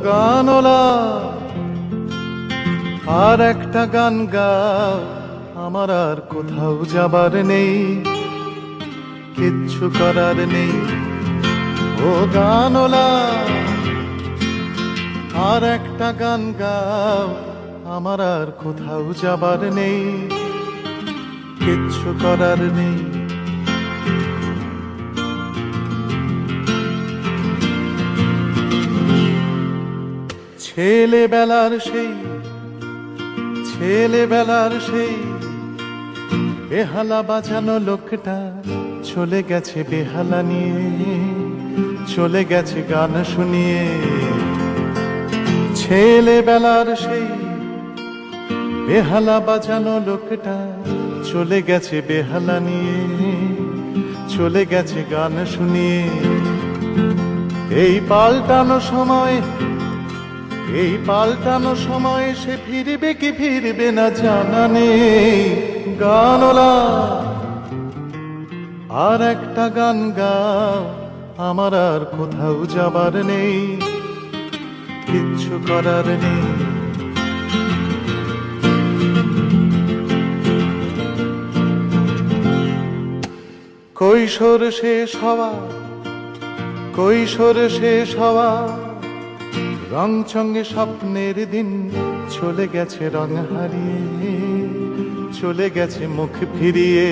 গানলা আর একটা গান গাও, আমার আর কোথাও যাবার নেই, কিচ্ছু করার নেই। ও গানলা আর একটা গান গাও, আমার আর কোথাও যাবার নেই, কিচ্ছু করার নেই। ছেলেবেলার সেই বেহালা বাজানো লোকটা চলে গেছে বেহালা নিয়ে, চলে গেছে গান শুনিয়ে। ছেলেবেলার সেই বেহালা বাজানো লোকটা চলে গেছে বেহালা নিয়ে, চলে গেছে গান শুনিয়ে। এই পাল্টানো সময় সে ফিরবে কি ফিরবে না জানা নেই। গানলা আর একটা গান গাও, আমার আর কোথাও যাবার নেই, কিচ্ছু করার নেই। কৈশোর শেষ হওয়া রংচঙ্গে স্বপ্নের দিন চলে গেছে রং হারিয়ে, চলে গেছে মুখ ফিরিয়ে।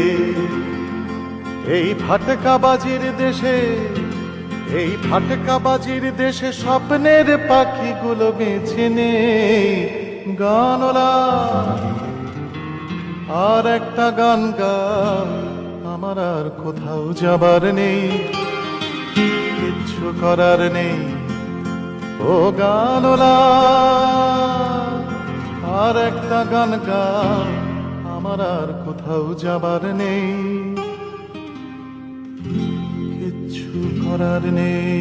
এই ফাটকাবাজির দেশে স্বপ্নের পাখিগুলো বেঁচে নেই। গানলা আর একটা গান গাও, আমার আর কোথাও যাবার নেই, কিচ্ছু করার নেই। ও গানলা আর একটা গান গাও, আমার আর কোথাও যাবার নেই, কিচ্ছু করার নেই।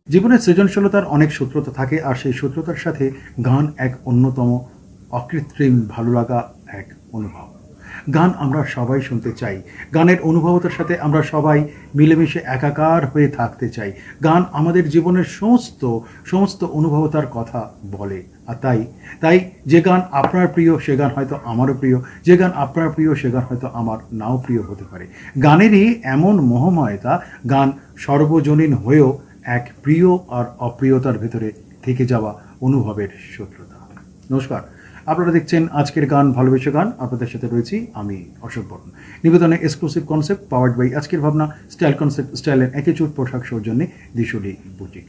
জীবনের সৃজনশীলতার অনেক সূত্রতা থাকে, আর সেই সূত্রতার সাথে গান এক অন্যতম অকৃত্রিম ভালো লাগা, এক অনুভব। গান আমরা সবাই শুনতে চাই, গানের অনুভবতার সাথে আমরা সবাই মিলেমিশে একাকার হয়ে থাকতে চাই। গান আমাদের জীবনের সমস্ত অনুভবতার কথা বলে। আর তাই যে গান আপনার প্রিয় সে গান হয়তো আমারও প্রিয়, যে গান আপনার প্রিয় সে গান হয়তো আমার নাও প্রিয় হতে পারে। গানেরই এমন মোহময়তা, গান সর্বজনীন হয়েও এক প্রিয় আর অপ্রিয়তার ভেতরে থেকে যাওয়া অনুভবের শত্রুতা। নমস্কার, আপনারা দেখছেন আজকের গান ভালোবেসে গান। আপনাদের সাথে রয়েছি আমি অশোক বর্মন। নিবেদনে এক্সক্লুসিভ কনসেপ্ট পাওয়ার্ড বাই আজকের ভাবনা, স্টাইল কনসেপ্ট, স্টাইলের একেচুট পোশাক সৌজন্যে দিশুলি বুটিক।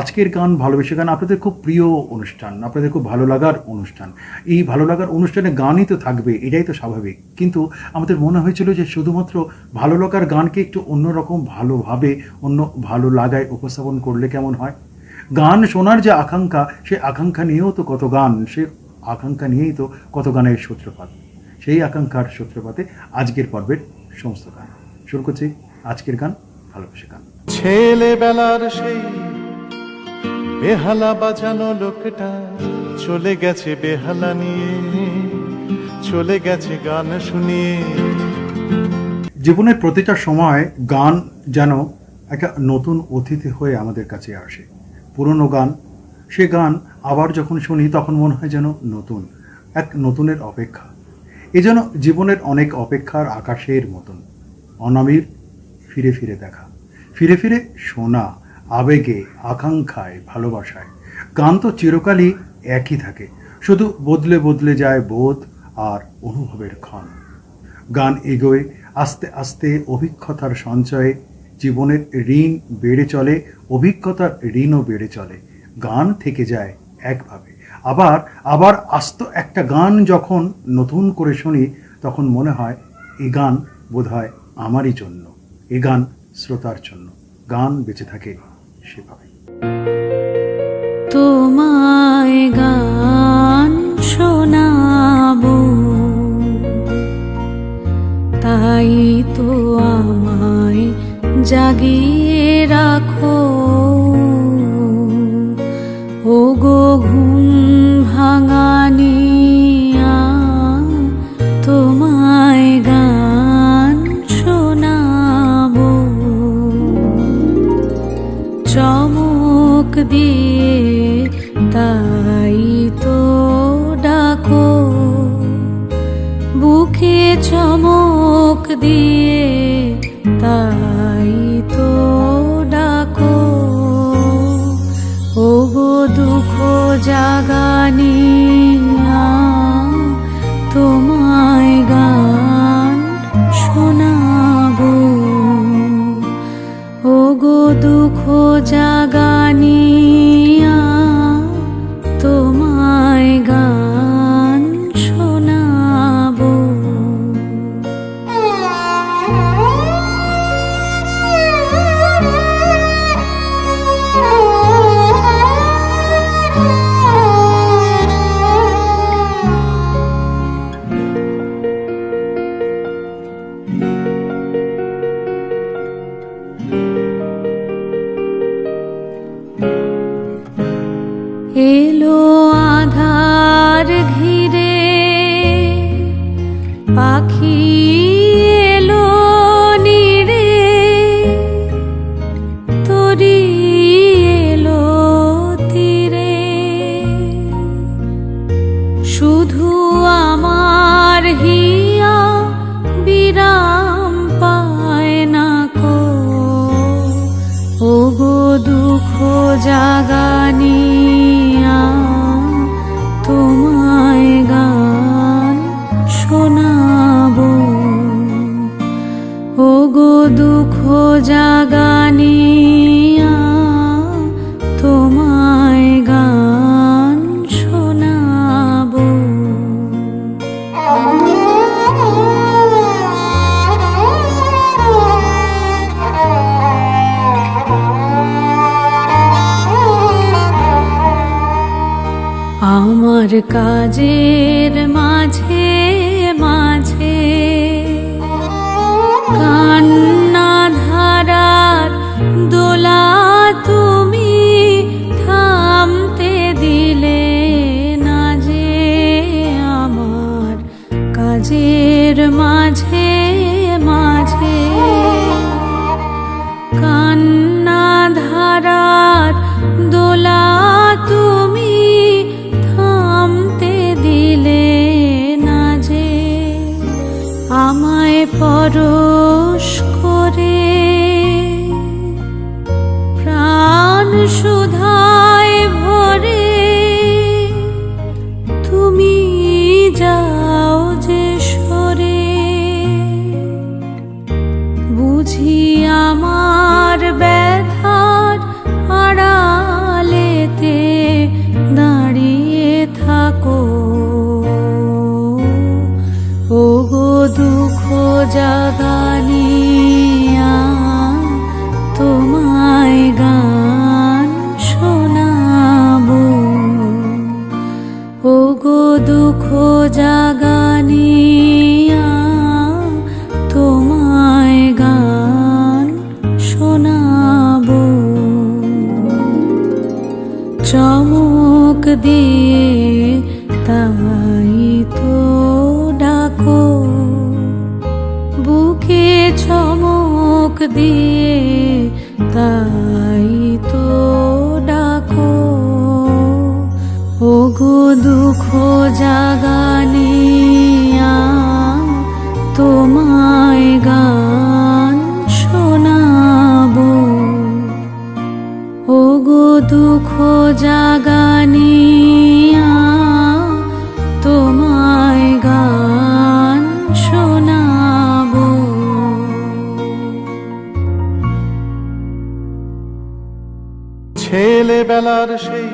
আজকের গান ভালোবেসে গান আপনাদের খুব প্রিয় অনুষ্ঠান, আপনাদের খুব ভালো লাগার অনুষ্ঠান। এই ভালো লাগার অনুষ্ঠানে গানই তো থাকবে, এটাই তো স্বাভাবিক। কিন্তু আমাদের মনে হয়েছিল যে শুধুমাত্র ভালো লাগার গানকে একটু অন্যরকম ভালোভাবে, অন্য ভালো লাগায় উপস্থাপন করলে কেমন হয়। গান শোনার যে আকাঙ্ক্ষা, সে আকাঙ্ক্ষা নিয়েও তো কত গান, সে আকাঙ্ক্ষা নিয়েই তো কত গানের সূত্রপাত। সেই আকাঙ্ক্ষার সূত্রপাতে আজকের পর্বের সমস্ত গান শুরু করছি। আজকের গান ভালোবেসে গান। ছেলেবেলার সেই বেহালা বাজানো লোকটা চলে গেছে বেহালা নিয়ে, চলে গেছে গান শুনিয়ে। জীবনের প্রতিটা সময় গান যেন একটা নতুন অতিথি হয়ে আমাদের কাছে আসে। পুরনো গান, সে গান আবার যখন শুনি তখন মনে হয় যেন নতুন, এক নতুনের অপেক্ষা। এ যেন জীবনের অনেক অপেক্ষার আকাশের মতন, অনামির ফিরে ফিরে দেখা, ফিরে ফিরে শোনা, আবেগে, আকাঙ্ক্ষায়, ভালোবাসায়। গান তো চিরকালই একই থাকে, শুধু বদলে বদলে যায় বোধ আর অনুভবের ক্ষণ। গান এগোয় আস্তে আস্তে অভিজ্ঞতার সঞ্চয়ে, জীবনের ঋণ বেড়ে চলে, অভিজ্ঞতার ঋণও বেড়ে চলে। গান থেকে যায় একভাবে, আবার আস্ত একটা গান যখন নতুন করে শুনি তখন মনে হয় এই গান বোধহয় আমারই জন্য, এই গান শ্রোতার জন্য। গান বেঁচে থাকে সেভাবে। তোমায় গান শোনাবো, তাই তো আমায় জাগিয়ে রাখো। ও গো ঘুম ভাঙানিয়া, তোমায় গান শোনাবো। চমক দিয়ে তাই তো ডাকো, ওগো দুঃখ জাগানিয়া তোমায় গান শোনাবো, ওগো দুঃখ জাগানিয়া তোমায় গান শোনাবো। এলো আধার ঘিরে পাখি এলো নীড়ে, তরি এলো তীরে, শুধু আমার হিয়া বিরাম পায় না কো, ওগো দুঃখ জাগানিয়া তোমায় গান শোনাবো, ওগো দুঃখ জাগানিয়া তোমায় গান শোনাবো। আমার কাজের মাঝে মাঝে কান্না ধারার দোলা তুমি থামতে দিলে না যে, আমার কাজের মাঝে মাঝে কান্না ধারার দোলা তুমি থামতে দিলে না যে, আমায় পরশ করে প্রাণ সুধায় ভরে তুমি যাও যে সরে, বুঝি আমার ব্যথার আড়ালেতে দাঁড়িয়ে থাকো, ওগো দুঃখ জাগানিয়া তোমায় গান শোনাবো, ওগো দুঃখ জাগানিয়া তোমায় গান শোনাবো। চমক দিয়ে তাই তো ডাকো, বুকে চমক দিয়ে তাই তো ডাকো, ওগো দুঃখ জাগানিয়া তোমায় গান শোনাবো, ওগো দুঃখ জাগানিয়া তোমায় গান শোনাবো। ছেলেবেলার সেই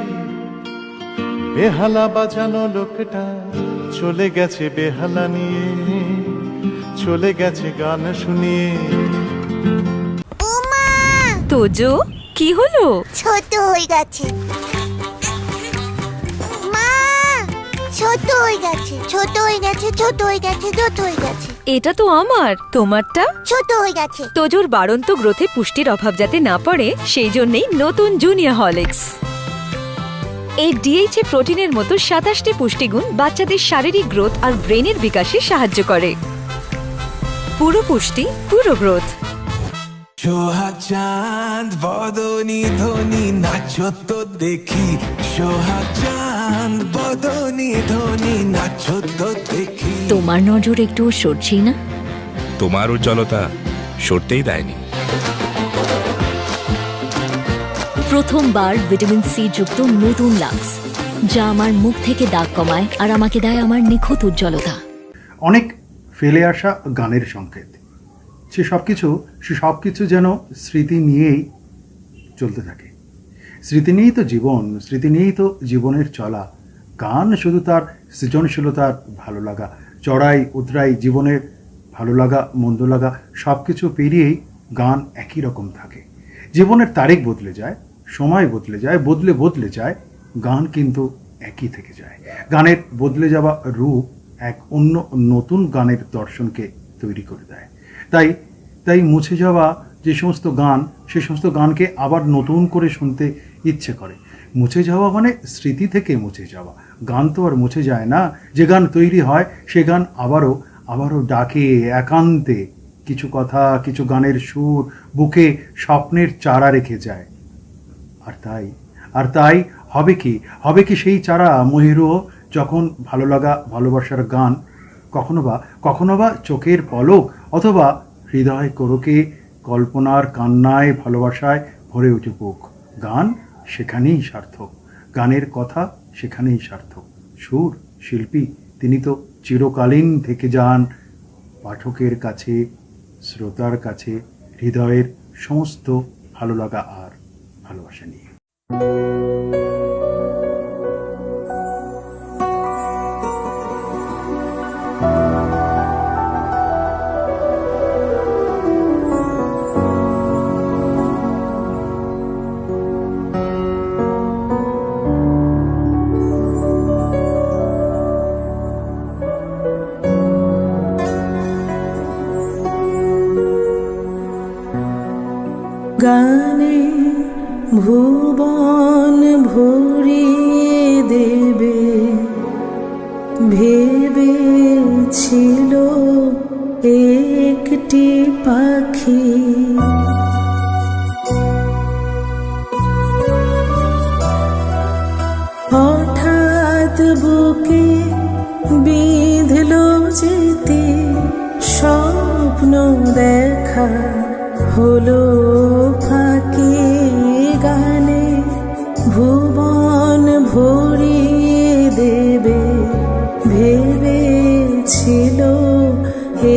বেহালা বাজানো লোকটা চলে গেছে বেহালা নিয়ে, চলে গেছে গান শুনিয়ে। তোজো কি হলো? ছোট হয়ে গেছে মা, ছোট হয়ে গেছে, ছোট হয়ে গেছে, ছোট হয়ে গেছে, ছোট হয়ে গেছে। এটা তো আমার, তোমারটা ছোট হয়ে গেছে। তোজোর বাড়ন্ত গ্রোথে পুষ্টির অভাব যাতে না পড়ে সেই জন্যই নতুন জুনিয়র হরলিক্স। এই ডিএইচএ প্রোটিনের মতো 27টি পুষ্টিগুণ বাচ্চাদের শারীরিক গ্রোথ আর ব্রেনের বিকাশে সাহায্য করে। পুরো পুষ্টি, পুরো গ্রোথ। সোহাগ চাঁদ বদনি ধ্বনি নাচো তো দেখি, সোহাগ চাঁদ বদনি ধ্বনি নাচো তো দেখি। তোমার নজর একটুও সরছেই না। তোমার উজ্জ্বলতা সরতেই দেয়নি। প্রথমবার ভিটামিন সি যুক্ত নতুন লাক্স, যা আমার মুখ থেকে দাগ কমায় আর আমাকে দেয় আমার নিখুঁত উজ্জ্বলতা। অনেক ফেলে আসা গানের সংকেত, সে সব কিছু যেন স্মৃতি নিয়েই চলতে থাকে। স্মৃতি নিয়েই তো জীবন, স্মৃতি নিয়েই তো জীবনের চলা। গান শুধু তার সৃজনশীলতার ভালো লাগা, চড়াই উতরাই জীবনের ভালো লাগা মন্দ লাগা সব কিছু পেরিয়েই গান একই রকম থাকে। জীবনের তারিখ বদলে যায়, সময় বদলে যায়, বদলে যায়, গান কিন্তু একই থেকে যায়। গানের বদলে যাওয়া রূপ এক অন্য নতুন গানের দর্শনকে তৈরি করে দেয়। তাই মুছে যাওয়া যে সমস্ত গান, সে সমস্ত গানকে আবার নতুন করে শুনতে ইচ্ছে করে। মুছে যাওয়া মানে স্মৃতি থেকে মুছে যাওয়া। গান তো আর মুছে যায় না। যে গান তৈরি হয় সে গান আবারও ডাকে একান্তে। কিছু কথা, কিছু গানের সুর বুকে স্বপ্নের চারা রেখে যায়। আর তাই হবে কি সেই চারা মহিরও যখন ভালো লাগা ভালোবাসার গান কখনো বা চোখের পলক অথবা হৃদয় কোরকে কল্পনার কান্নায় ভালোবাসায় ভরে উঠুক। গান সেখানেই সার্থক, গানের কথা সেখানেই সার্থক। সুর শিল্পী তিনি তো চিরকালীন থেকে যান পাঠকের কাছে, শ্রোতার কাছে হৃদয়ের সমস্ত ভালো লাগা আর ভালোবাসা নিয়ে। গানে ভুবন ভরিয়ে দেবে ভেবেছিল একটি পাখি, হঠাৎ বুকে বিঁধল যেতে স্বপ্ন দেখা হলো ফাঁকি। গানে ভুবন ভরিয়ে দেবে ভেবেছিল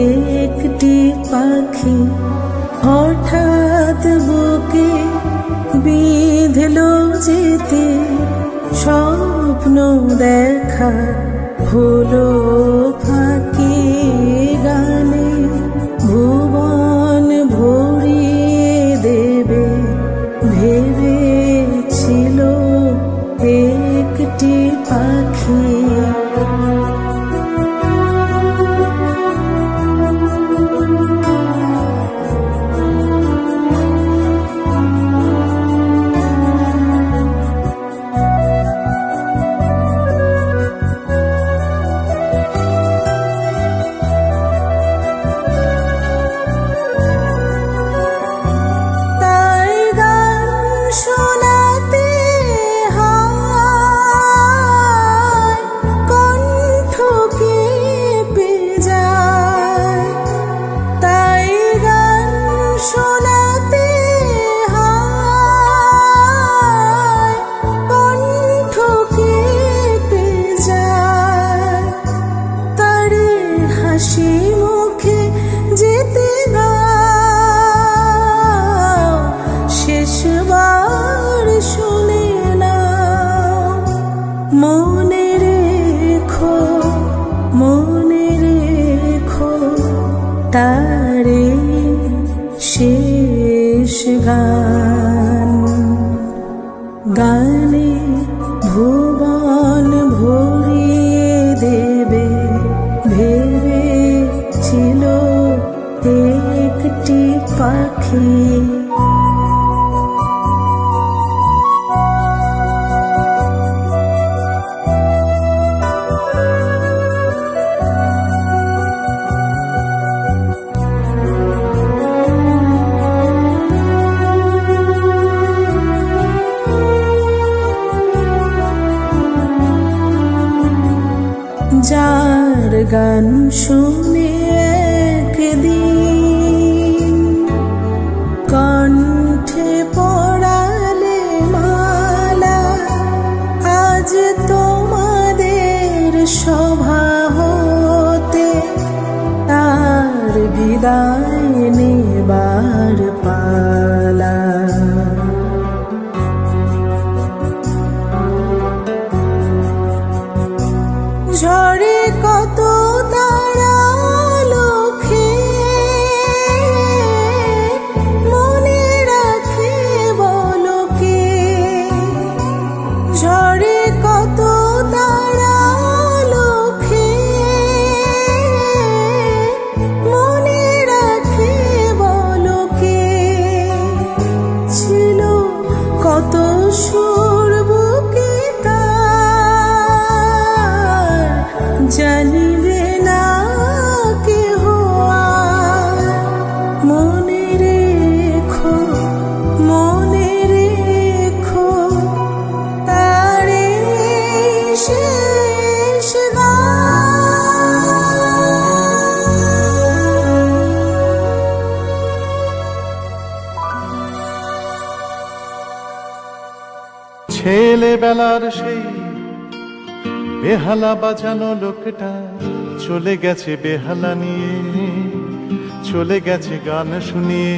একটি পাখি, হঠাৎ বুকে বিঁধল যেতে স্বপ্ন দেখা হলো ফাঁকি। গানে ভুবন ভরিয়ে দেবে ভেবেছিল একটি পাখি। তারে শেষ গান। গানে ভুবন ভরিয়ে দেবে ভেবেছিল একটি পাখি। যার গান গান শুনে একদিন কণ্ঠে পড়ালে মালা, আজ তোমাদের সভা হতে তার বিদায় নেবার পালা। ঝড়ে কত তারা লোকে মনে রাখে বলো কে, ঝড়ে কত তারা লোকে মনে রাখে বলো কে, ছিল কত সুর বুকে তার, জানিবে না কেহ আর। মনে রেখো, মনে রেখো তারে শেষ ছেলেবেলার সেই বেহালা বাজানো লোকটা চলে গেছে বেহালা নিয়ে, চলে গেছে গান শুনিয়ে।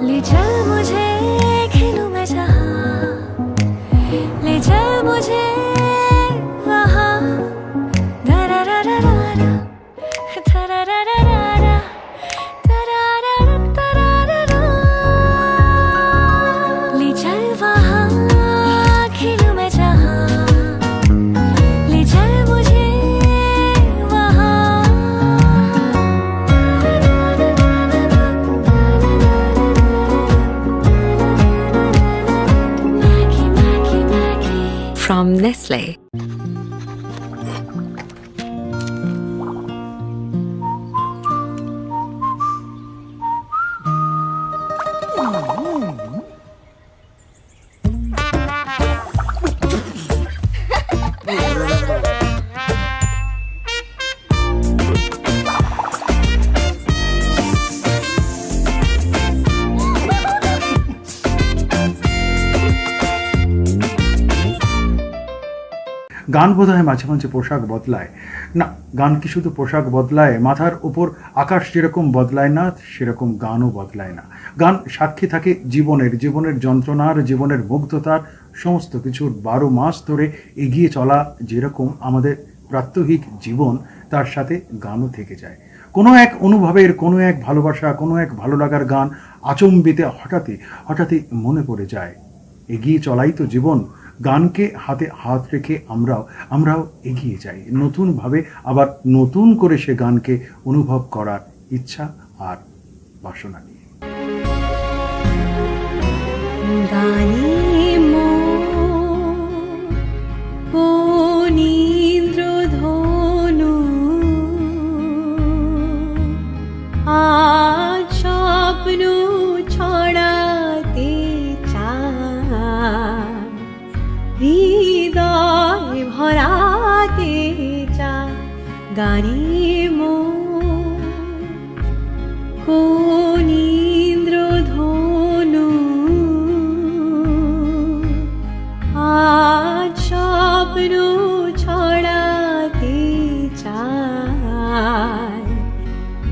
ले चल मुझे खेलूं मैं जहाँ, ले चल मुझे वहाँ, दरारारारा, तरारारारा, तरारारारा। ले चल वहाँ खेलूं मैं जहाँ, ले चल मुझे वहाँ। From Nestle. গান বোধহয় মাঝে মাঝে পোশাক বদলায় না, গান কি শুধু পোশাক বদলায়? মাথার উপর আকাশ যেরকম বদলায় না, সেরকম গানও বদলায় না। গান সাক্ষী থাকে জীবনের, জীবনের যন্ত্রণার, জীবনের মুগ্ধতার, সমস্ত কিছুর। 12 মাস ধরে এগিয়ে চলা যেরকম আমাদের প্রাত্যহিক জীবন, তার সাথে গানও থেকে যায়। কোনো এক অনুভবের, কোনো এক ভালোবাসা, কোনো এক ভালো লাগার গান আচম্বিতে হঠাৎই হঠাৎই মনে পড়ে যায়। এগিয়ে চলাই তো জীবন। গানকে হাতে হাত রেখে আমরাও এগিয়ে যাই নতুনভাবে, আবার নতুন করে সে গানকে অনুভব করার ইচ্ছা আর বাসনা নিয়ে। গানে কোন ইন্দ্রধনু আজ স্বপ্ন ছড়াতে চায়, হৃদয় ভরাতে চায়। গানে কোন ইন্দ্রধনু আজ স্বপ্ন ছড়াতে চায়,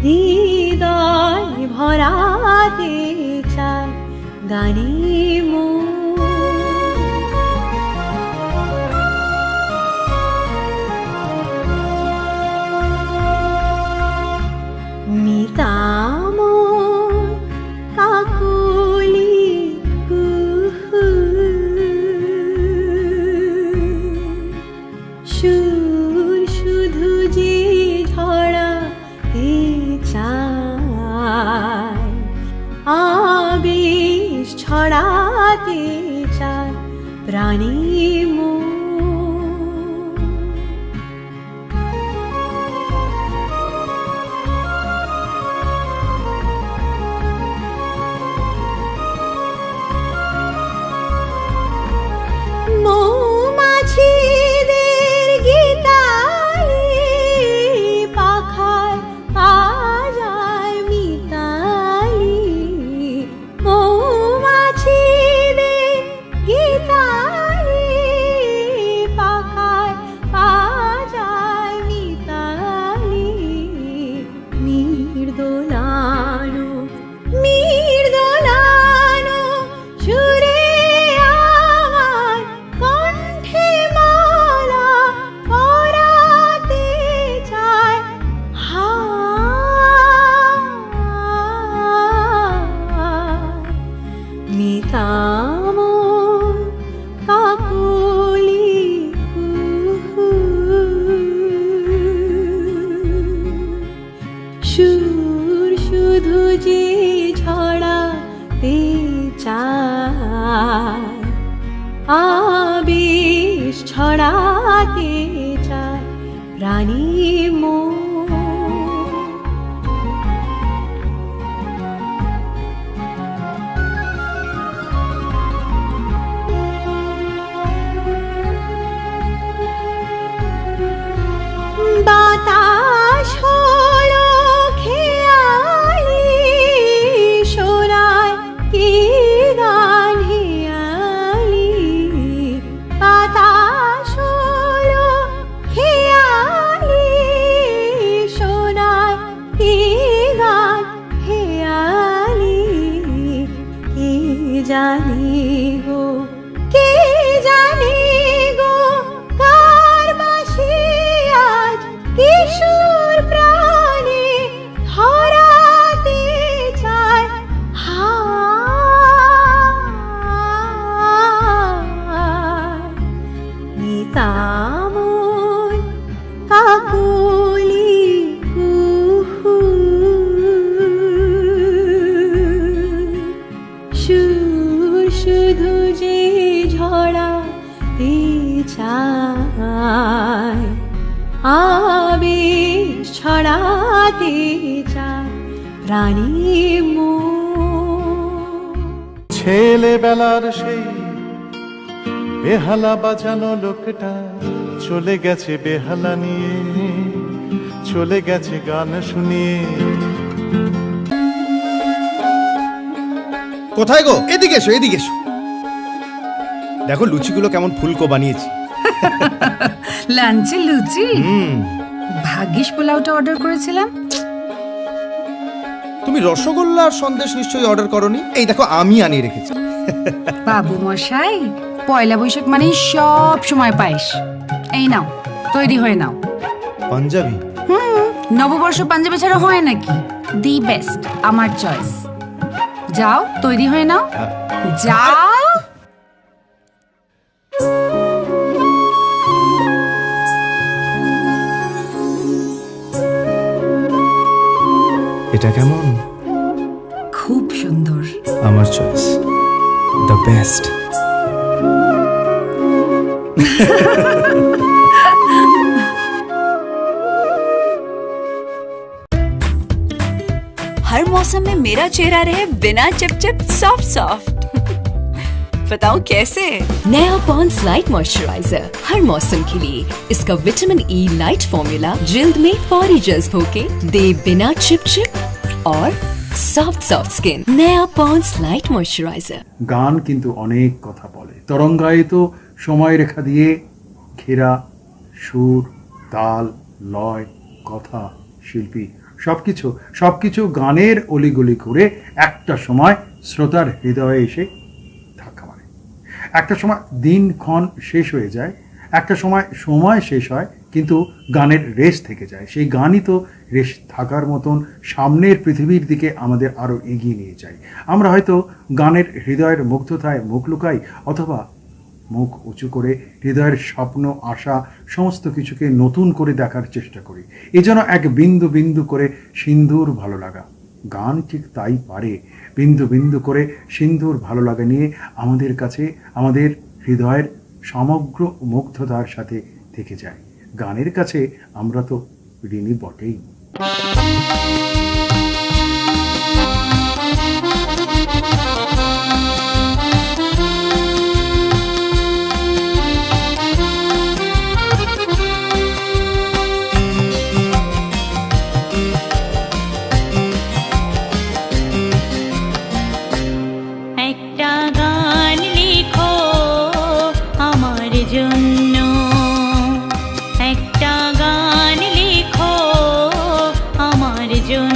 হৃদয় ভরাতে চায়। গানে নিতাম কাকুলি কুহু, সুর শুধু যে ঝড়াতে চায়, আবেশ ছড়াতে চায় প্রাণী মৌমাছি প্রাণী মন বাতাস হলো খেয়ালি শোনায় কি গান হেয়ালি বাতাস হলো খেয়ালি শোনায় কি গান হেয়ালি কে জানি গো কে জানি গো কার বাঁশি আজ কিশোর প্রাণে ধরাতে চায় নিতামন কাকলি কুহু সুর শুধু যে ঝড়াতে চায় আবেশ ছড়াতে চায় প্রাণী মন ছেলেবেলার সেই বেহালা বাজানো লোকটা চলে গেছে বেহালা নিয়ে, চলে গেছে গান শুনিয়ে। কোথায় গো? এদিকে এসো, এদিকে এসো। দেখো লুচিগুলো কেমন ফুলকো বানিয়েছি। লাঞ্চে লুচি? ভাগ্যিস পোলাওটা অর্ডার করেছিলাম। তুমি রসগোল্লা আর সন্দেশ নিশ্চয়ই অর্ডার করনি। এই দেখো আমি আনিয়ে রেখেছি। বাবু মশাই, পয়লা বৈশাখ মানে সব সময় পায়েস। এই নাও, তৈরি হয়ে নাও। পাঞ্জাবি? নববর্ষ পাঞ্জাবি ছাড়া হয় নাকি? দি বেস্ট, আমার চয়েস। যাও, তৈরি হয়ে নাও। যাও। এটা কেমন? খুব সুন্দর। আমার চয়েস, দ্য বেস্ট। हर मौसम में मेरा चेहरा रहे बिना चिपचिप सॉफ्ट सॉफ्ट। बताओ कैसे? नया पॉन्ड्स लाइट मॉइस्चराइजर हर मौसम के लिए। इसका विटामिन ई लाइट फॉर्मूला जिल्द में फौरी जज्ब होके दे बिना चिपचिप और সফট সফট স্কিন। নয়া পন্ডস লাইট ময়শ্চারাইজার। গান কিন্তু অনেক কথা বলে, তরঙ্গায়িত সময় রেখা দিয়ে ঘেরা, সুর, তাল, লয়, কথা, শিল্পী সবকিছু গানের অলিগলি করে একটা সময় শ্রোতার হৃদয়ে এসে ধাক্কা মারে। একটা সময় দিনক্ষণ শেষ হয়ে যায়, একটা সময় শেষ হয়, কিন্তু গানের রেশ থেকে যায়। সেই গানই তো রেশ থাকার মতন সামনের পৃথিবীর দিকে আমাদের আরও এগিয়ে নিয়ে যায়। আমরা হয়তো গানের হৃদয়ের মুগ্ধতায় মুখ লুকাই, অথবা মুখ উঁচু করে হৃদয়ের স্বপ্ন, আশা সমস্ত কিছুকে নতুন করে দেখার চেষ্টা করি। এজন্য এক বিন্দু বিন্দু করে সিন্ধুর ভালো লাগা। গান ঠিক তাই পারে, বিন্দু বিন্দু করে সিন্ধুর ভালো লাগা নিয়ে আমাদের কাছে আমাদের হৃদয়ের সমগ্র মুগ্ধতার সাথে থেকে যায়। গানের কাছে আমরা তো ঋণী বটেই। একটা গান লিখো আমার জন্য, একটা গান লিখো আমার জন্য।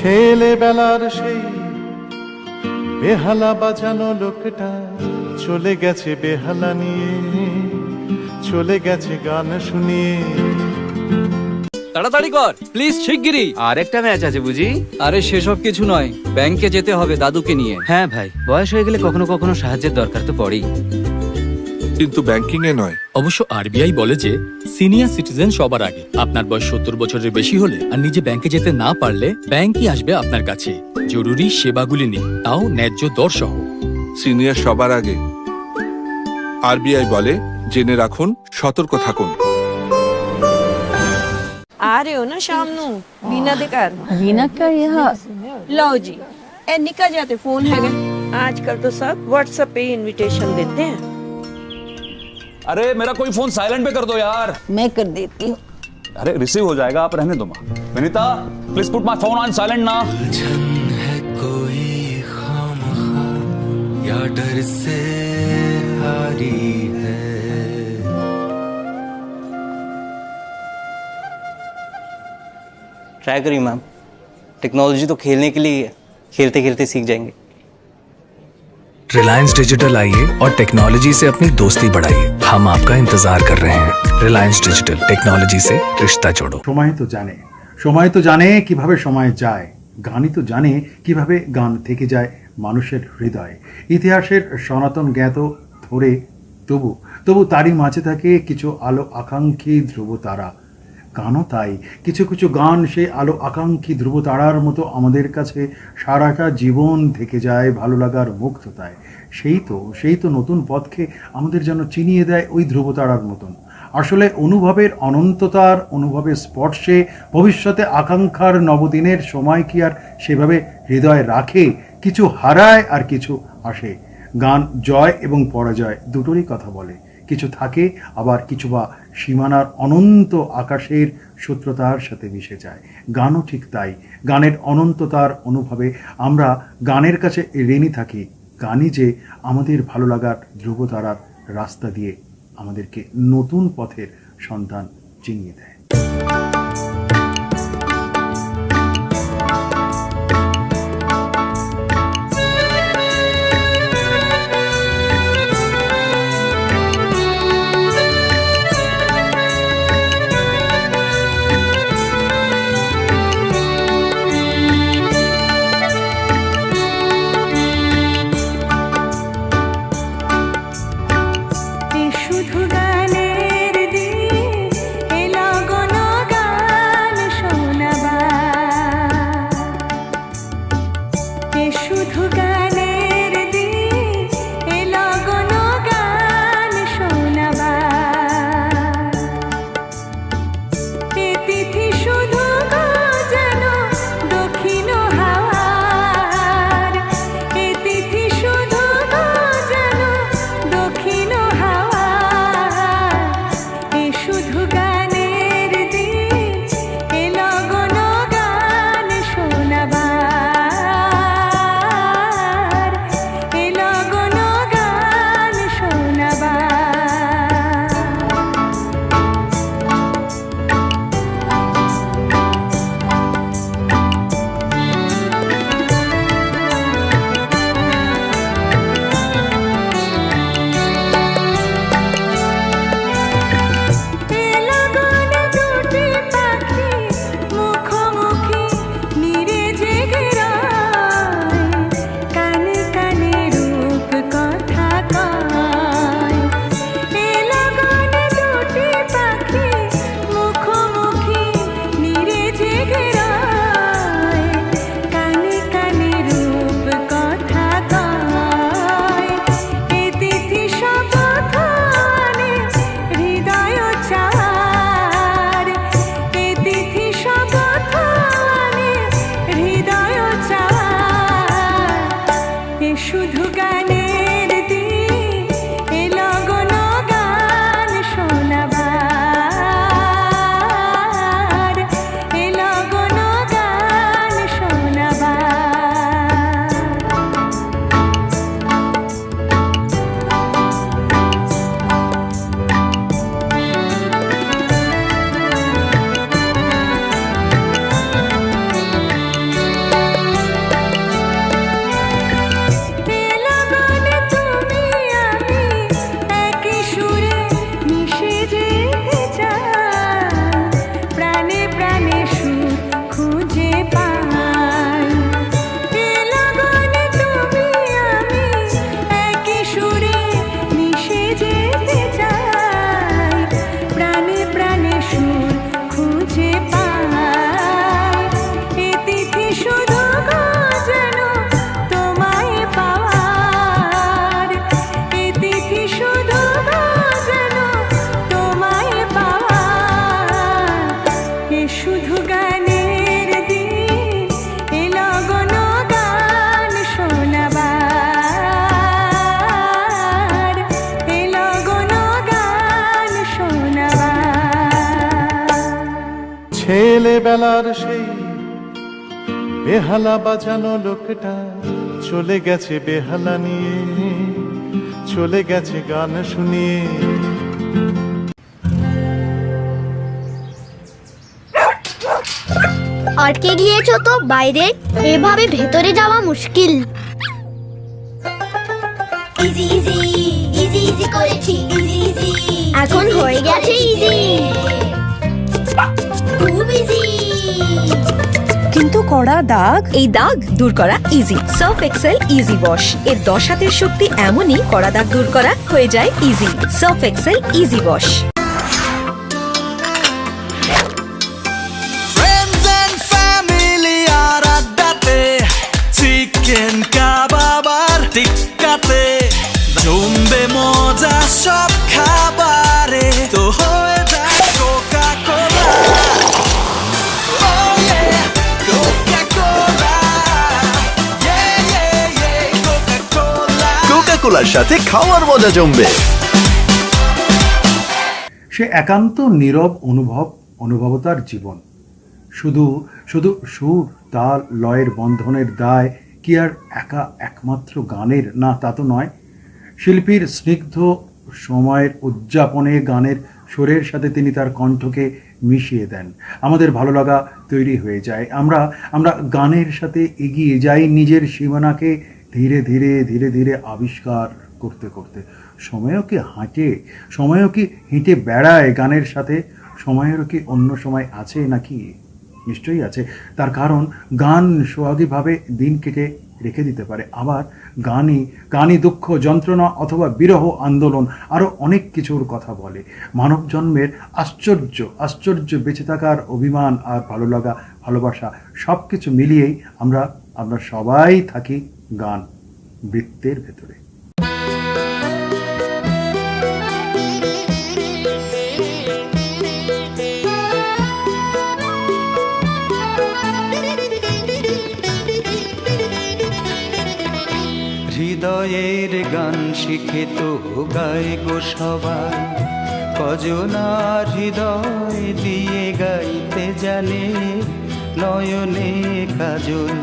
ছেলেবেলার সেই বেহালা বাজানো লোকটা চলে গেছে বেহালা নিয়ে, চলে গেছে গান শুনিয়ে। তাড়াতাড়ি কর প্লিজ, শিগগিরই। আর একটা ম্যাচ আছে বুঝি? আরে সেসব কিছু নয়, ব্যাংকে যেতে হবে দাদুকে নিয়ে। হ্যাঁ ভাই, বয়স হয়ে গেলে কখনো কখনো সাহায্যের দরকার তো পড়েই। কিন্তু ব্যাংকিং এ নয়। অবশ্য আরবিআই বলে যে সিনিয়র সিটিজেন সবার আগে। আপনার বয়স 70 বছরের বেশি হলে আর নিজে ব্যাংকে যেতে না পারলে ব্যাংকই আসবে আপনার কাছে জরুরি সেবাগুলি নিয়ে, তাও ন্যায্য দর সহ। সিনিয়র সবার আগে। আরবিআই বলে জেনে রাখুন, সতর্ক থাকুন। आ रहे हो ना शाम नू वीना दे घर? वीना का यहाँ लो जी, ए निकल जाते फोन है आजकल तो सब व्हाट्सएप पे इनविटेशन देते हैं। अरे मेरा कोई फोन साइलेंट पे कर दो यार। मैं कर देती हूँ। अरे रिसीव हो जाएगा, आप रहने दो माँ। Vinita please put my phone on silent ना। है कोई खामखा या डर से हारी है। ट्राई करिए मैम, टेक्नोलॉजी तो खेलने के लिए है, खेलते खेलते सीख जाएंगे। रिलायंस डिजिटल आइए और टेक्नोलॉजी से अपनी दोस्ती बढ़ाइए। हम आपका इंतजार कर रहे हैं। रिलायंस डिजिटल, टेक्नोलॉजी से रिश्ता जोड़ो। সময় তো জানে কিভাবে সময় যায়, গানই তো জানে কিভাবে গান থেকে যায় মানুষের হৃদয়ে। ইতিহাসের সনাতন জ্ঞাত ধরে তবু তারই মাঝে থাকে কিছু আলো আকাঙ্ক্ষী ধ্রুব তারা। গানও তাই, কিছু কিছু গান সেই আলো আকাঙ্ক্ষী ধ্রুব তারার মতো আমাদের কাছে সারাটা জীবন থেকে যায় ভালো লাগার মুগ্ধতায়। সেই তো নতুন পথকে আমাদের যেন চিনিয়ে দেয় ওই ধ্রুব তারার মতন। আসলে অনুভবের অনন্ততার, অনুভবের স্পর্শে ভবিষ্যতে আকাঙ্ক্ষার নবদিনের সময় কি আর সেভাবে হৃদয় রাখে? কিছু হারায় আর কিছু আসে। গান জয় এবং পরাজয় দুটোরই কথা বলে। কিছু থাকে, আবার কিছু বা সীমানার অনন্ত আকাশের সূত্রতার সাথে মিশে যায়। গানও ঠিক তাই, গানের অনন্ততার অনুভবে আমরা গানের কাছে ঋণী থাকি। গানই যে আমাদের ভালো লাগার ধ্রুবতারার রাস্তা দিয়ে আমাদেরকে নতুন পথের সন্ধান চিনিয়ে দেয়। শুধু গানের দিন এ লগন গান শুধু গানের দিন এলো গণ গান শোনাবার, এলো গণ গান শোনাবার। ছেলেবেলার সেই বেহালা বাজানো লোকটা চলে গেছে বেহালা নিয়ে, চলে গেছে গান শুনিয়ে। আটকে গিয়েছো তো বাইরে, এভাবে ভেতরে যাওয়া মুশকিল। ইজি ইজি ইজি ইজি করেছি, ইজি ইজি এখন হয়ে গেছে ইজি, খুব ইজি। কিন্তু কড়া দাগ, এই দাগ দূর করা easy. Surf Excel easy wash এর 10 হাতের শক্তি এমনই, কড়া দাগ দূর করা হয়ে যায় easy. Surf Excel easy wash. Friends and family আর আড্ডাতে, চিকেন কাবাব আর টিক্কাতে জমবে মজা সব খাবারে, তো হয়ে যায় কোকা কোলা। কোকা কোলার সাথে খাওয়ার মজা জমবে। সে একান্ত নীরব অনুভবতার জীবন। শুধু শুধু সুর তাল লয়ের বন্ধনের দায় কি আর একমাত্র গানের? না, তা তো নয়। শিল্পীর স্নিগ্ধ সময়ের উদযাপনে গানের সুরের সাথে তিনি তার কণ্ঠকে মিশিয়ে দেন। আমাদের ভালো লাগা তৈরি হয়ে যায়। আমরা গানের সাথে এগিয়ে যাই নিজের সীমানাকে ধীরে ধীরে ধীরে ধীরে আবিষ্কার করতে করতে। সময়ও কি হাঁটে, সময়ও কি হেঁটে বেড়ায় গানের সাথে? সময়েরও কি অন্য সময় আছে নাকি? নিশ্চয়ই আছে। তার কারণ গান সোহাগীভাবে দিন কেটে রেখে দিতে পারে। আবার গানই দুঃখ, যন্ত্রণা অথবা বিরহ, আন্দোলন আরও অনেক কিছুর কথা বলে। মানব জন্মের আশ্চর্য বেঁচে থাকার অভিমান আর ভালো লাগা, ভালোবাসা সব কিছু মিলিয়েই আমরা সবাই থাকি গান বৃত্তের ভেতরে। হৃদয়ের গান শিখে তো গায় গো সবাই, কজনার হৃদয় দিয়ে গাইতে জানে, নয়নে কাজল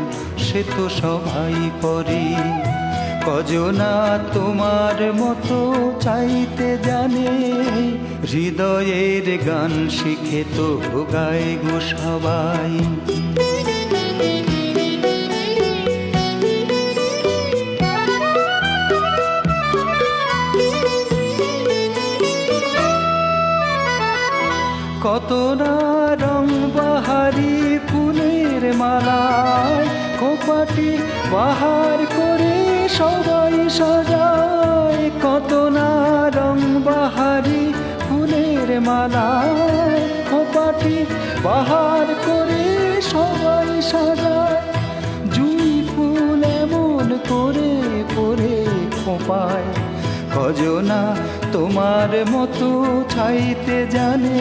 সে তো সবাই পরে, কজনা তোমার মতো চাইতে জানে। হৃদয়ের গান শিখে তো গায় গো সবাই। কত না রং বাহারি ফুলের মালায়, খোপাটি বাহার করে সবাই সাজায়। কত না রং বাহারি ফুলের মালায়, খোপাটি বাহার করে সবাই সাজায়। জুই ফুল এমন করে পরে খোপায়, কজনা তোমার মতো চাইতে জানে।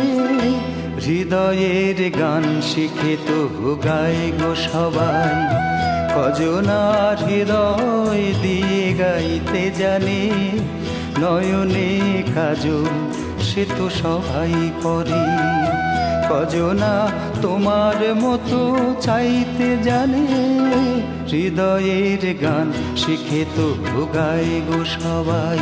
হৃদয়ের গান শিখে তো গায় গো সবাই, কজনার হৃদয় দিয়ে গাইতে জানে, নয়নে কাজল সে তো সবাই পরে, কজনা তোমার মতো চাইতে জানে। হৃদয়ের গান শিখে তো গায় গো সবাই।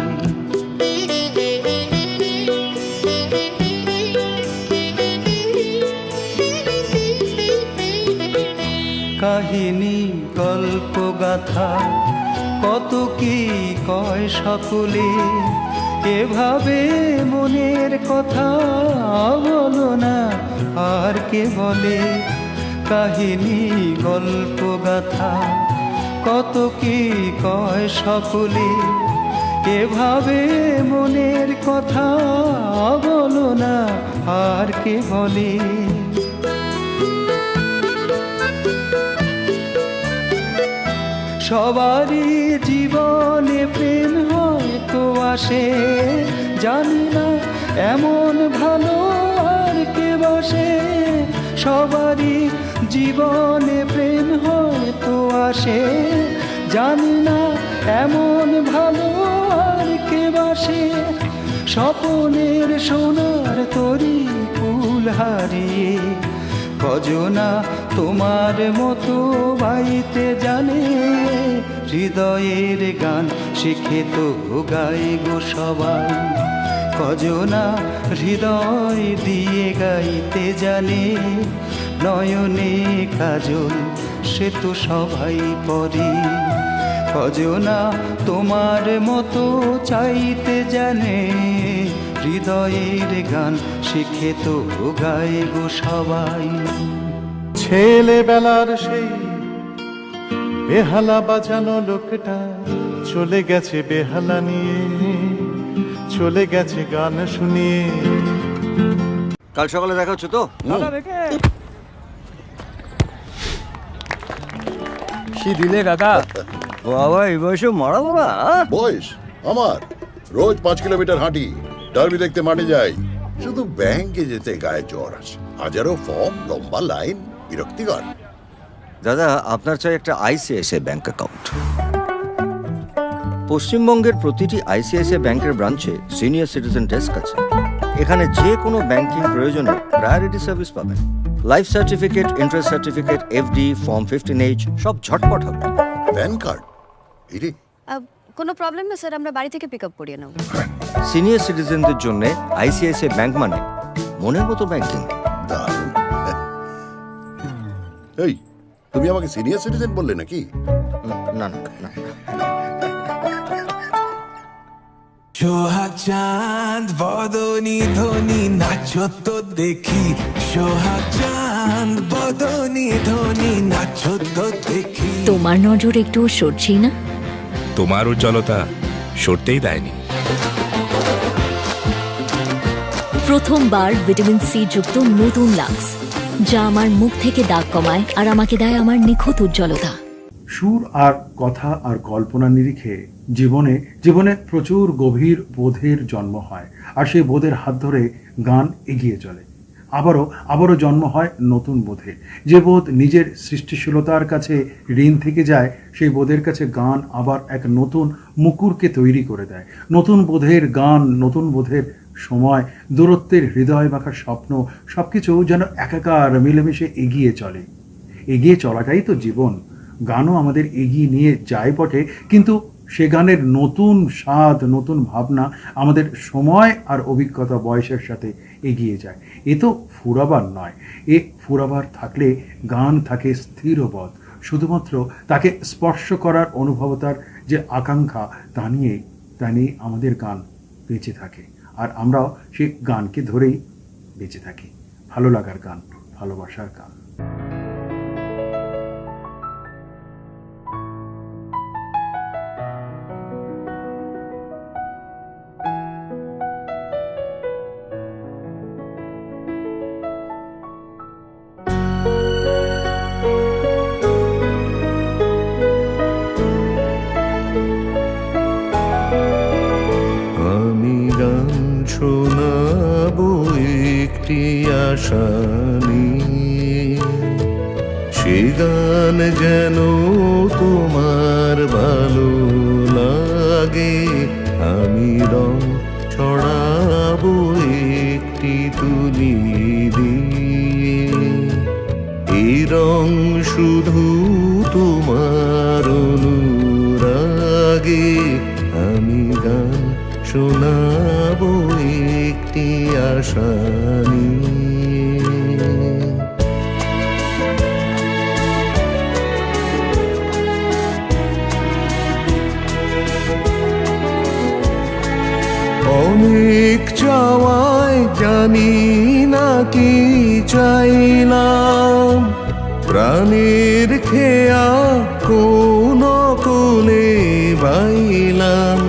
কাহিনী গল্প গাথা কত কি কয় সকলে, এভাবে মনের কথা বলো না আর কে বলে। কাহিনী গল্প গাথা কত কি কয় সকলে, এভাবে মনের কথা বলো না আর কে বলে। সবারই জীবনে প্রেম হয়তো আসে, জানি না এমন ভালো আর কে বসে। সবারই জীবনে প্রেম হয়তো আসে, জানি না এমন ভালো আর কে বাসে। স্বপনের সোনার তরি ফুল হারিয়ে কজনা তোমার মতো বাইতে জানে। হৃদয়ের গান শিখে তো গায়ে গো সবাই, কজনা হৃদয় দিয়ে গাইতে জানে। নয়নে কাজল সে তো সবাই পরে, কজনা তোমার মতো চাইতে জানে। হৃদয়ের গান শিখে তো গায়ে গো সবাই। ছেলেবেলার সেই বেহালা বাজানো লোকটা চলে গেছে বেহালা নিয়ে, চলে গেছে গান শুনিয়ে। কাল সকালে দেখা হচ্ছে তো? কি দিলে কাকা? বাবা এই বয়সে মারা বাবা। বয়স আমার রোজ 5 কিলোমিটার হাঁটি, ডার্বি দেখতে মাঠে যাই। শুধু ব্যাংকে যেতে গায়ে জ্বর আসে, হাজারো ফর্ম, লম্বা লাইন, বিরক্তিকর। দাদা আপনার চাই একটা আইসিআইসিআই ব্যাংক অ্যাকাউন্ট। পশ্চিমবঙ্গের প্রতিটি আইসিআইসিআই ব্যাংকের ব্রাঞ্চে সিনিয়র সিটিজেন ডেস্ক আছে। এখানে যে কোনো ব্যাংকিং প্রয়োজনে প্রায়োরিটি সার্ভিস পাবেন। Life certificate, interest certificate, FD, form 15H সব ঝটপট হবে। প্যান কার্ড এরে কোনো প্রবলেম না স্যার, আমরা বাড়ি থেকে পিক আপ করিয়ে নেব। সিনিয়র সিটিজেনদের জন্য আইসিআইসিআই ব্যাংক মানে মনের মতো ব্যাংকিং। দারুণ। এই তুমি আমাকে সিনিয়র সিটিজেন বললে নাকি? না না না। সোহাগ চাঁদ বদনি ধনি নাচো তো দেখি, সোহাগ চাঁদ বদনি ধনি নাচো তো দেখি। তোমার নজর একটু সরছেই না? তোমার উজ্জ্বলতা সরতেই দেয়নি। প্রথমবার ভিটামিন সি যুক্ত নতুন লাক্স, যা আমার মুখ থেকে দাগ কমায় আর আমাকে দেয় আমার নিখুঁত উজ্জ্বলতা। সুর আর কথা আর কল্পনা নিরিখে জীবনে জীবনে প্রচুর গভীর বোধের জন্ম হয়, আর সেই বোধের হাত ধরে গান এগিয়ে চলে। আবারও জন্ম হয় নতুন বোধে, যে বোধ নিজের সৃষ্টিশীলতার কাছে ঋণ থেকে যায়। সেই বোধের কাছে গান আবার এক নতুন মুকুরকে তৈরি করে দেয়। নতুন বোধের গান, নতুন বোধের সময়, দূরত্বের হৃদয় মাখার স্বপ্ন, সবকিছু যেন একাকার মিলেমিশে এগিয়ে চলে। এগিয়ে চলাটাই তো জীবন। গানও আমাদের এগিয়ে নিয়ে যায় বটে, কিন্তু সে গানের নতুন স্বাদ, নতুন ভাবনা আমাদের সময় আর অভিজ্ঞতা, বয়সের সাথে এগিয়ে যায়। এ তো ফুরাবার নয়। এ ফুরাবার থাকলে গান থাকে স্থিরবৎ, শুধুমাত্র তাকে স্পর্শ করার অনুভবতার যে আকাঙ্ক্ষা, তা নিয়েই আমাদের গান বেঁচে থাকে। আর আমরাও সেই গানকে ধরেই বেঁচে থাকি। ভালো লাগার গান, ভালোবাসার গান। শোনাবো একটি আশা নিয়ে, সে গান যেন তোমার ভালো লাগে। আমি রং ছড়াবো একটি তুলি দিয়ে, এই রং শুধু তোমার অনুরাগে। আমি গান শোনাবো একটি আশা নিয়ে। অনেক চাওয়ায় জানি না কি চাইলাম, প্রাণের খেয়া কোন কোলে বাইলাম।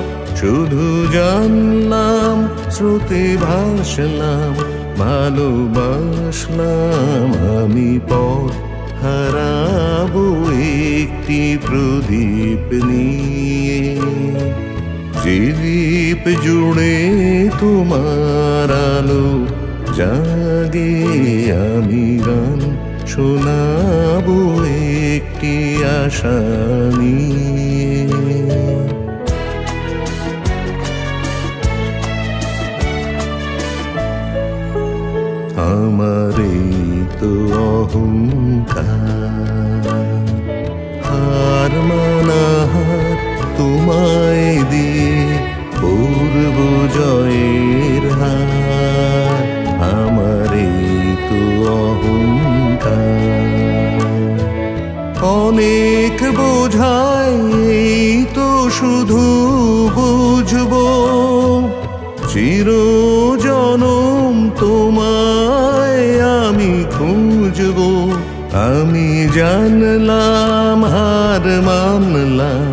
শুধু জানলাম, স্রোতে ভাসলাম, ভালোবাসলাম। আমি পথ হারাবো একটি প্রদীপ নিয়ে, যে দ্বীপ জুড়ে তোমার আলো জাগে আমি গান শোনাবো একটি আশা নিয়ে। আমার এই তো অহংকার, হার মানাহার তোমায় দিয়ে পূর্ব জয়ের হার। আমার এই তো অহংকার, অনেক বোঝায় এই তো শুধু বুঝবো চিরজনম তোমায় আমি খুঁজবো। আমি জানলাম হার মানলাম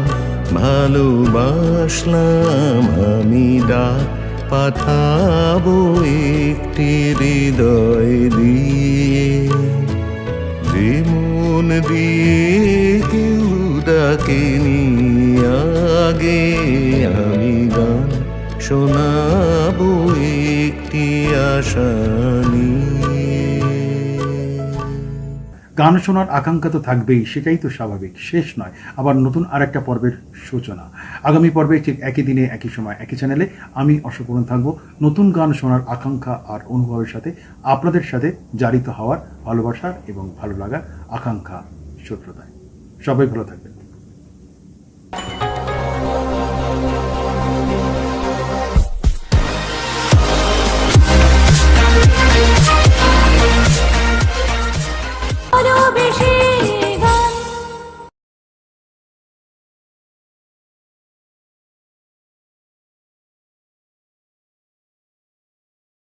ভালোবাসলাম, আমি ডাক পাঠাবো একটি হৃদয় দিয়ে। যে মন দিয়ে কেউ ডাকেনি আগে, আমি গান শোনাবো একটি আশা নিয়ে। গান শোনার আকাঙ্ক্ষা তো থাকবেই, সেটাই তো স্বাভাবিক, শেষ নয়, আবার নতুন আরেকটা পর্বের সূচনা। আগামী পর্বে ঠিক একই দিনে একই সময় একই চ্যানেলে আমি অশোকরণ থাকবো নতুন গান শোনার আকাঙ্ক্ষা আর অনুভবের সাথে, আপনাদের সাথে জারিত হওয়ার ভালোবাসার এবং ভালো লাগার আকাঙ্ক্ষা সূত্রতায়। সবাই ভালো থাকবেন।